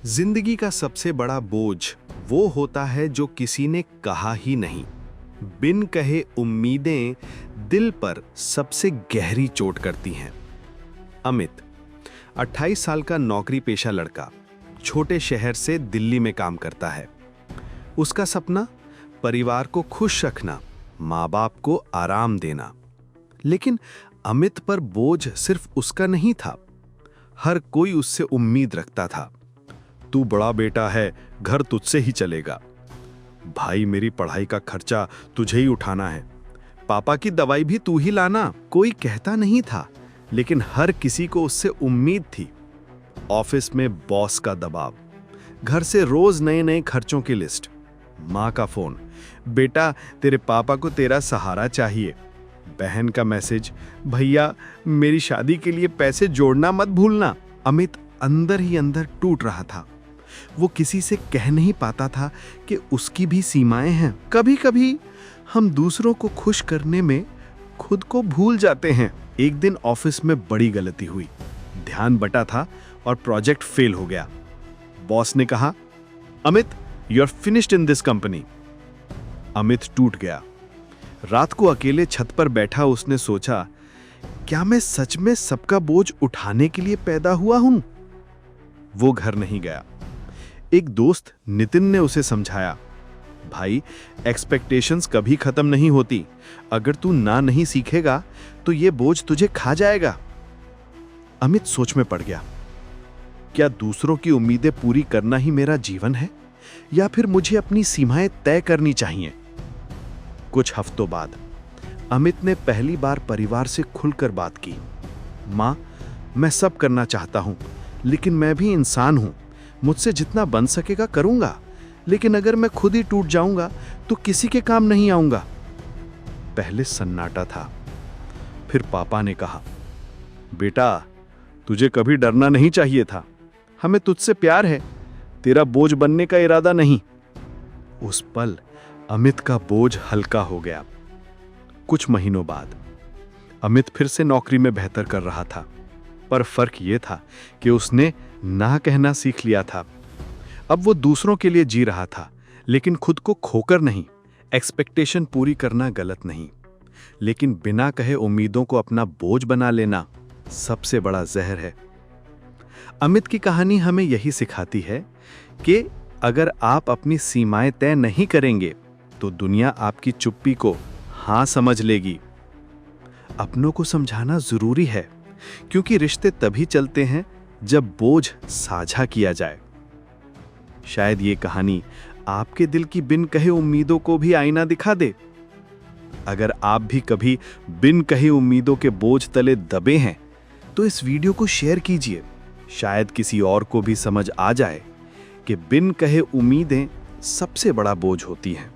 जिंदगी का सबसे बड़ा बोझ वो होता है जो किसी ने कहा ही नहीं। बिन कहे उम्मीदें दिल पर सबसे गहरी चोट करती हैं। अमित 28 साल का नौकरी पेशा लड़का छोटे शहर से दिल्ली में काम करता है। उसका सपना परिवार को खुश रखना, माँ बाप को आराम देना। लेकिन अमित पर बोझ सिर्फ उसका नहीं था। हर कोई उससे उम्मीद रखता था। तू बड़ा बेटा है, घर तुझसे ही चलेगा। भाई मेरी पढ़ाई का खर्चा तुझे ही उठाना है। पापा की दवाई भी तू ही लाना। कोई कहता नहीं था, लेकिन हर किसी को उससे उम्मीद थी। ऑफिस में बॉस का दबाव, घर से रोज नए नए खर्चों की लिस्ट, माँ का फोन, बेटा तेरे पापा को तेरा सहारा चाहिए। बहन का मैसेज, भैया मेरी शादी के लिए पैसे जोड़ना मत भूलना। अमित अंदर ही अंदर टूट रहा था। वो किसी से कह नहीं पाता था कि उसकी भी सीमाएं हैं। कभी कभी हम दूसरों को खुश करने में खुद को भूल जाते हैं। एक दिन ऑफिस में बड़ी गलती हुई। ध्यान बटा था और प्रोजेक्ट फेल हो गया। बॉस ने कहा, Amit you are finished in this company. Amit टूट गया। रात को अकेले छत पर बैठा उसने सोचा, क्या मैं सच में सबका बोझ उठाने के लिए पैदा हुआ हूं? वो घर नहीं गया। एक दोस्त नितिन ने उसे समझाया, भाई एक्सपेक्टेशंस कभी खत्म नहीं होती। अगर तू ना नहीं सीखेगा तो ये बोझ तुझे खा जाएगा। अमित सोच में पड़ गया। क्या दूसरों की उम्मीदें पूरी करना ही मेरा जीवन है, या फिर मुझे अपनी सीमाएं तय करनी चाहिए? कुछ हफ्तों बाद अमित ने पहली बार परिवार से खुलकर बात की। माँ, मैं सब करना चाहता हूं, लेकिन मैं भी इंसान हूं। मुझसे जितना बन सकेगा करूंगा, लेकिन अगर मैं खुद ही टूट जाऊंगा तो किसी के काम नहीं आऊंगा। पहले सन्नाटा था। फिर पापा ने कहा, बेटा तुझे कभी डरना नहीं चाहिए था। हमें तुझसे प्यार है, तेरा बोझ बनने का इरादा नहीं। उस पल अमित का बोझ हल्का हो गया। कुछ महीनों बाद अमित फिर से नौकरी में बेहतर कर रहा था, पर फर्क यह था कि उसने ना कहना सीख लिया था। अब वो दूसरों के लिए जी रहा था, लेकिन खुद को खोकर नहीं। एक्सपेक्टेशन पूरी करना गलत नहीं, लेकिन बिना कहे उम्मीदों को अपना बोझ बना लेना सबसे बड़ा जहर है। अमित की कहानी हमें यही सिखाती है कि अगर आप अपनी सीमाएं तय नहीं करेंगे तो दुनिया आपकी चुप्पी को हां समझ लेगी। अपनों को समझाना जरूरी है, क्योंकि रिश्ते तभी चलते हैं जब बोझ साझा किया जाए। शायद ये कहानी आपके दिल की बिन कहे उम्मीदों को भी आईना दिखा दे। अगर आप भी कभी बिन कहे उम्मीदों के बोझ तले दबे हैं तो इस वीडियो को शेयर कीजिए। शायद किसी और को भी समझ आ जाए कि बिन कहे उम्मीदें सबसे बड़ा बोझ होती हैं।